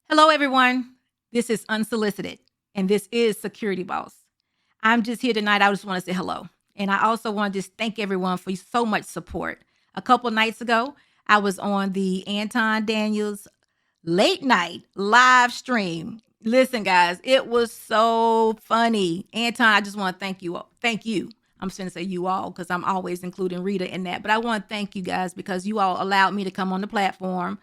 Hello, everyone. This is Unsolicited, and this is Security Boss. I'm just here tonight. I just want to say hello. And I also want to just thank everyone for so much support. A couple nights ago, I was on the Anton Daniels late night live stream. Listen, guys, it was so funny. Anton, I just want to thank you. Thank you. I'm just going to say you all because I'm always including Rita in that. But I want to thank you guys because you all allowed me to come on the platform.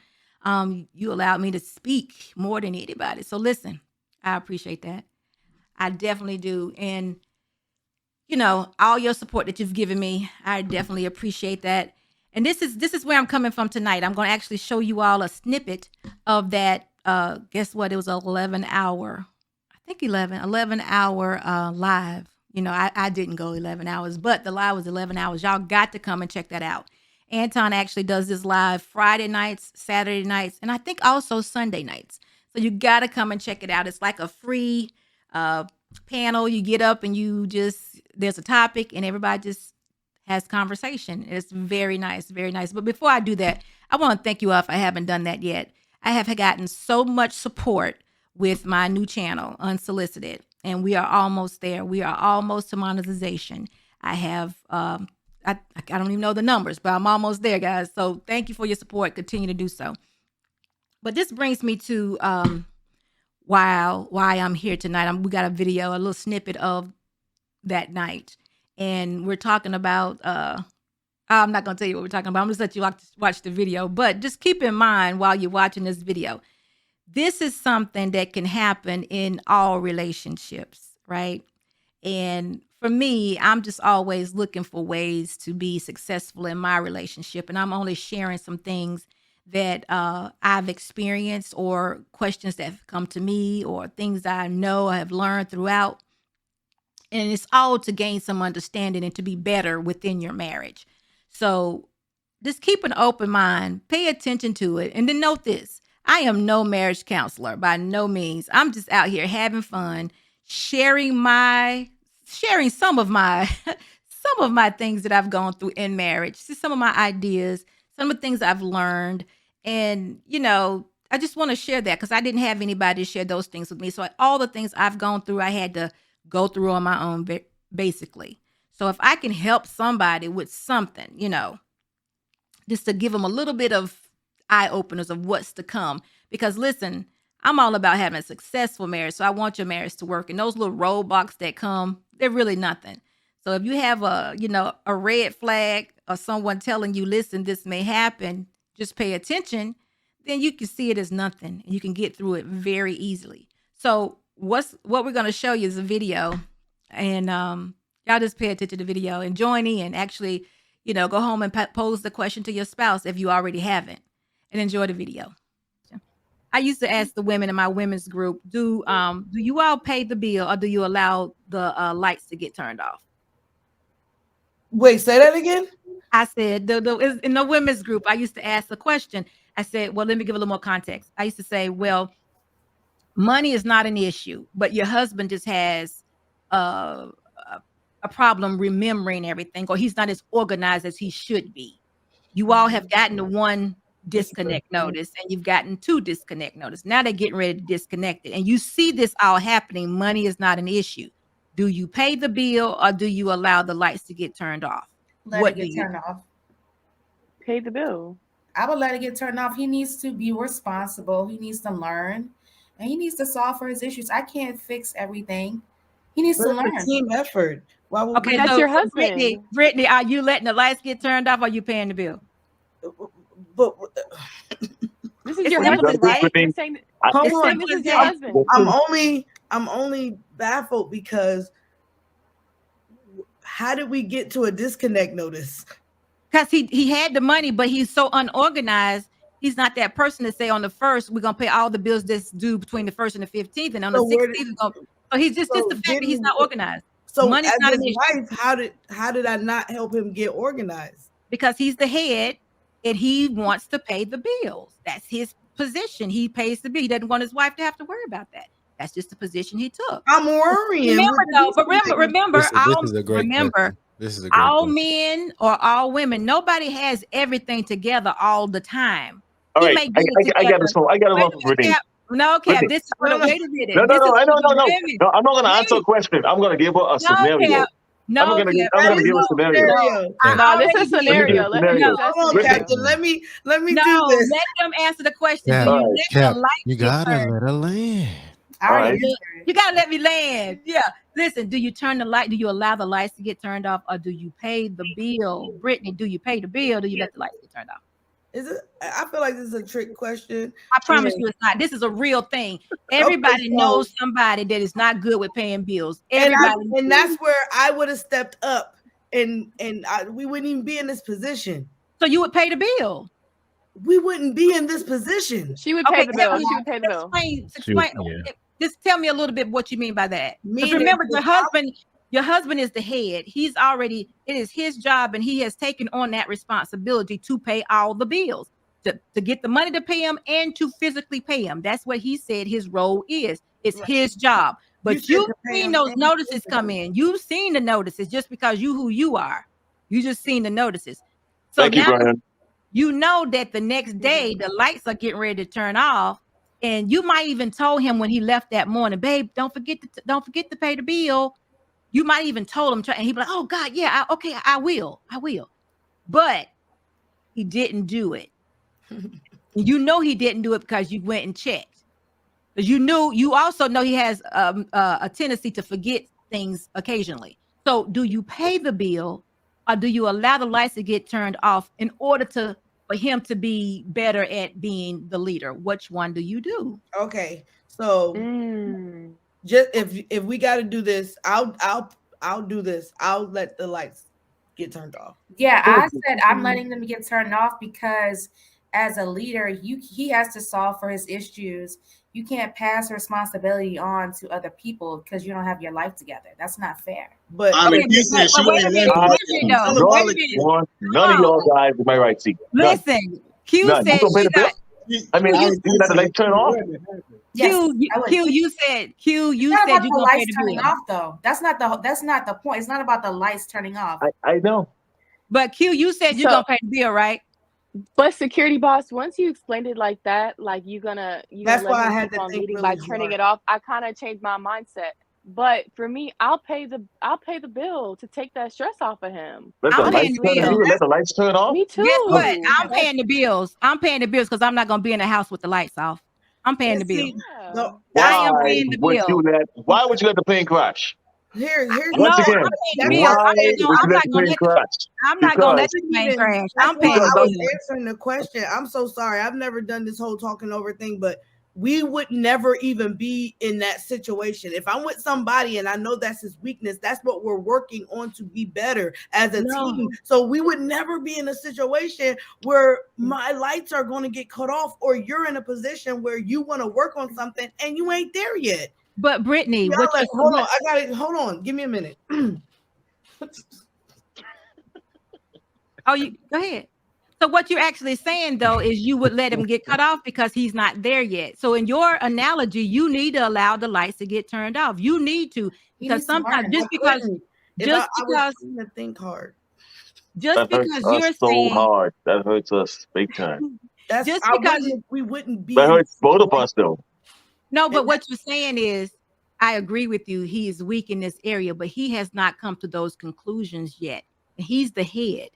You allowed me to speak more than anybody. So listen, I appreciate that. I definitely do. And all your support that you've given me, I definitely appreciate that. And this is where I'm coming from tonight. I'm going to actually show you all a snippet of that. Guess what? It was 11 hour, I think 11 hour live. I didn't go 11 hours, but the live was 11 hours. Y'all got to come and check that out. Anton actually does this live Friday nights, Saturday nights, and I think also Sunday nights. So you got to come and check it out. It's like a free uh, panel. You get up and there's a topic and everybody just has conversation. It's very nice, very nice. But before I do that, I want to thank you all if I haven't done that yet. I have gotten so much support with my new channel, Unsolicited, and we are almost there. We are almost to monetization. I have I don't even know the numbers, but I'm almost there, guys. So thank you for your support. Continue to do so. But this brings me to why I'm here tonight. We got a video, a little snippet of that night, and we're talking about. I'm not gonna tell you what we're talking about. I'm just let you watch the video. But just keep in mind while you're watching this video, this is something that can happen in all relationships, right? And for me, I'm just always looking for ways to be successful in my relationship. And I'm only sharing some things that I've experienced or questions that have come to me or things that I know I have learned throughout. And it's all to gain some understanding and to be better within your marriage. So just keep an open mind, pay attention to it. And then note this, I am no marriage counselor by no means. I'm just out here having fun, sharing some of my some of my things that I've gone through in marriage, just some of my ideas, some of the things I've learned. And I just want to share that because I didn't have anybody to share those things with me. So all the things I've gone through, I had to go through on my own, basically. So if I can help somebody with something, just to give them a little bit of eye openers of what's to come. Because listen, I'm all about having a successful marriage. So I want your marriage to work. And those little roadblocks that come, they're really nothing. So if you have a red flag or someone telling you, listen, this may happen, just pay attention, then you can see it as nothing and you can get through it very easily. So what we're going to show you is a video, and y'all just pay attention to the video and join in. Actually, go home and pose the question to your spouse if you already haven't, and enjoy the video. I used to ask the women in my women's group, do you all pay the bill or do you allow the lights to get turned off? Wait, say that again. I said, in the women's group, I used to ask the question. I said, well, let me give a little more context. I used to say, well, money is not an issue, but your husband just has a problem remembering everything, or he's not as organized as he should be. You all have gotten the one disconnect notice and you've gotten 2 disconnect notice. Now they're getting ready to disconnect it. And you see this all happening. Money is not an issue. Do you pay the bill or do you allow the lights to get turned off? Let it get turned off. Pay the bill. I would let it get turned off. He needs to be responsible. He needs to learn. And he needs to solve for his issues. I can't fix everything. He needs to learn. It's a team effort. Okay, that's your husband. Brittany, are you letting the lights get turned off or are you paying the bill? But this is your husband, right? You're saying this is your husband. I'm only baffled because how did we get to a disconnect notice? Because he had the money, but he's so unorganized. He's not that person to say on the 1st, we're going to pay all the bills that's due between the 1st and the 15th. And on the 16th, so he's just the fact that he's not organized. So money's as not his wife, how did I not help him get organized? Because he's the head and he wants to pay the bills. That's his position. He pays the bill. He doesn't want his wife to have to worry about that. That's just the position he took. I'm worrying. Remember, all men or all women, nobody has everything together all the time. All right, I got a phone. No, Cap. Brittany. This is No, no. wait a minute. No, This is no. women. No, I'm not going to answer a Wait. question. I'm going to give her a No, scenario. Cap. No, I'm going Cap. to give a scenario. No, I No, this already is did. Let me give scenario. a Let her scenario. use that Hold on, Brittany. Captain. Let me do No, this. let them answer the question. Yeah. Do you All right. let Cap, the light you get gotta turned? let her land. I All already right. answered it. You gotta let me land. Yeah. Listen, do you turn the light? Do you allow the lights to get turned off, or do you pay the bill? Brittany, do you pay the bill? Or do you let the lights get turned off? Is it? I feel like this is a trick question. I promise And- you, it's not. This is a real thing. Everybody so- knows somebody that is not good with paying bills. Everybody, and that's where I would have stepped up, and we wouldn't even be in this position. so you would pay the bill. We wouldn't be in this position. She would pay the bill. help me She would pay the bill. Explain. Yeah. Just tell me a little bit what you mean by that. Because Meaning- remember, your husband is the head. It is his job, and he has taken on that responsibility to pay all the bills, to get the money to pay him and to physically pay him. That's what he said his role is. It's his job. But You you've said to pay seen him those and notices come physically. in. You've seen the notices just because who you are. You just seen the notices. So Thank you, now Brian. you know that the next day the lights are getting ready to turn off, and you might even told him when he left that morning, babe, don't forget to pay the bill. You might even told him, and he'd be like, oh God, yeah, okay, I will. But he didn't do it. You know he didn't do it because you went and checked. Because you also know he has a tendency to forget things occasionally. So do you pay the bill, or do you allow the lights to get turned off in order for him to be better at being the leader? Which one do you do? Okay, so Mm. just if we got to do this, I'll do this. I'll let the lights get turned off. Yeah, I said I'm letting them get turned off because as a leader, he has to solve for his issues. You can't pass responsibility on to other people because you don't have your life together. That's not fair. But I mean, you said she wait a ain't minute, letting wait a minute. None of y'all guys in my right seat. None. Listen, Q None. said You gonna pay she the bill? not. I mean, you- you let the light turn off. Yes, Q, you said It's not you're about the gonna pay lights the turning bill. off, though. That's not the point. It's not about the lights turning off. I know. But Q, you said you're So- gonna pay the bill, right? But security boss, once you explained it like that, like you gonna That's let why I him had keep to on think leading really by turning hard. it off, I kind of changed my mindset. But for me, I'll pay the bill to take that stress off of him. Let the I'm lights paying the turn. bill. You would let the lights turn off. Me too. Guess what? I'm paying the bills. I'm paying the bills because I'm not gonna be in the house with the lights off. I'm paying the bill. See, Yeah. no, I am Why paying the would bill. you let? Why would you let the plane crash? here's Once No, again, I'm paying the that's bill. why I'm would you not let the gonna plane let crash? I'm not gonna let Because the plane crash. That's I'm why paying I the was bill. answering the question. I'm so sorry. I've never done this whole talking over thing, but we would never even be in that situation. If I'm with somebody and I know that's his weakness, that's what we're working on to be better as a team. So we would never be in a situation where my lights are going to get cut off, or you're in a position where you want to work on something and you ain't there yet. But Brittany, Y'all what like, you hold on, I got it. Hold on, give me a minute. Oh, you go ahead. So what you're actually saying though is you would let him get cut off because he's not there yet. So in your analogy, you need to allow the lights to get turned off. You need to, He because needs to sometimes learn. just because I was trying to think hard. just that hurts because us you're so saying hard. That hurts us big time. That's just I because wouldn't, we wouldn't be. That in hurts this both of situation. us though. no, but what you're saying is I agree with you. He is weak in this area, but he has not come to those conclusions yet. He's the head.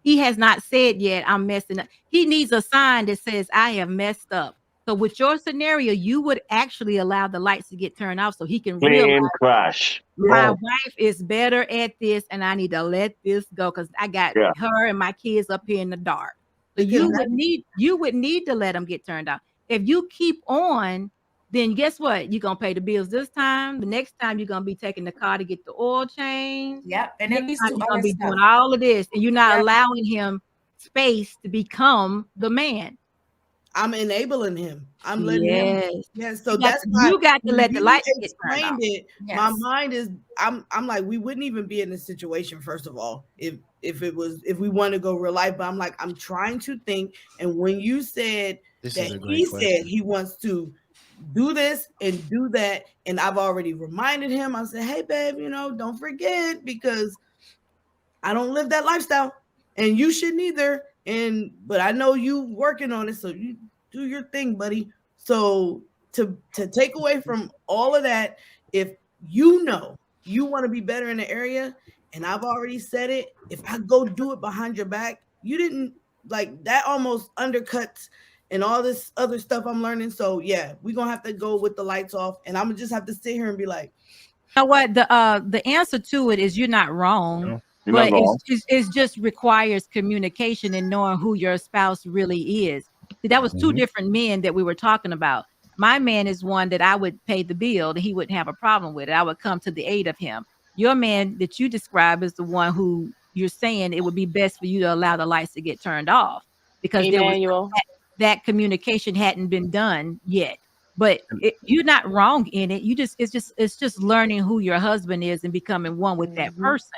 He has not said yet, I'm messing up. He needs a sign that says, I have messed up. So with your scenario, you would actually allow the lights to get turned off so he can realize Plane crash. my wife is better at this and I need to let this go because I got Yeah. her and my kids up here in the dark. So Because you would need to let them get turned off. If you keep on, then guess what? You're gonna pay the bills this time. The next time you're gonna be taking the car to get the oil change. Yep, and then these You're two gonna other be stuff. doing all of this, and you're not Yep. allowing him space to become the man. I'm enabling him. I'm letting him. Yes. Yes. So You got that's to- why you got to when let the you lights get turned explained off. it. Yes. My mind is. I'm like, we wouldn't even be in this situation first of all if we want to go real life. But I'm like, I'm trying to think. And when you said This that is a great he question. said he wants to do this and do that, and I've already reminded him. I said, hey, babe, don't forget because I don't live that lifestyle, and you shouldn't either. But I know you working on it, so you do your thing, buddy. So to take away from all of that, if you know you want to be better in the area, and I've already said it, if I go do it behind your back, you didn't like that, almost undercuts and all this other stuff I'm learning. So yeah, we're gonna have to go with the lights off, and I'm gonna just have to sit here and be like, you know what, the answer to it is you're not wrong, You're not but wrong. it's just requires communication and knowing who your spouse really is. See, that was two different men that we were talking about. My man is one that I would pay the bill and he wouldn't have a problem with it. I would come to the aid of him. Your man that you describe is the one who you're saying it would be best for you to allow the lights to get turned off because there was Emmanuel. that communication hadn't been done yet. But you're not wrong in it. It's just learning who your husband is and becoming one with that person.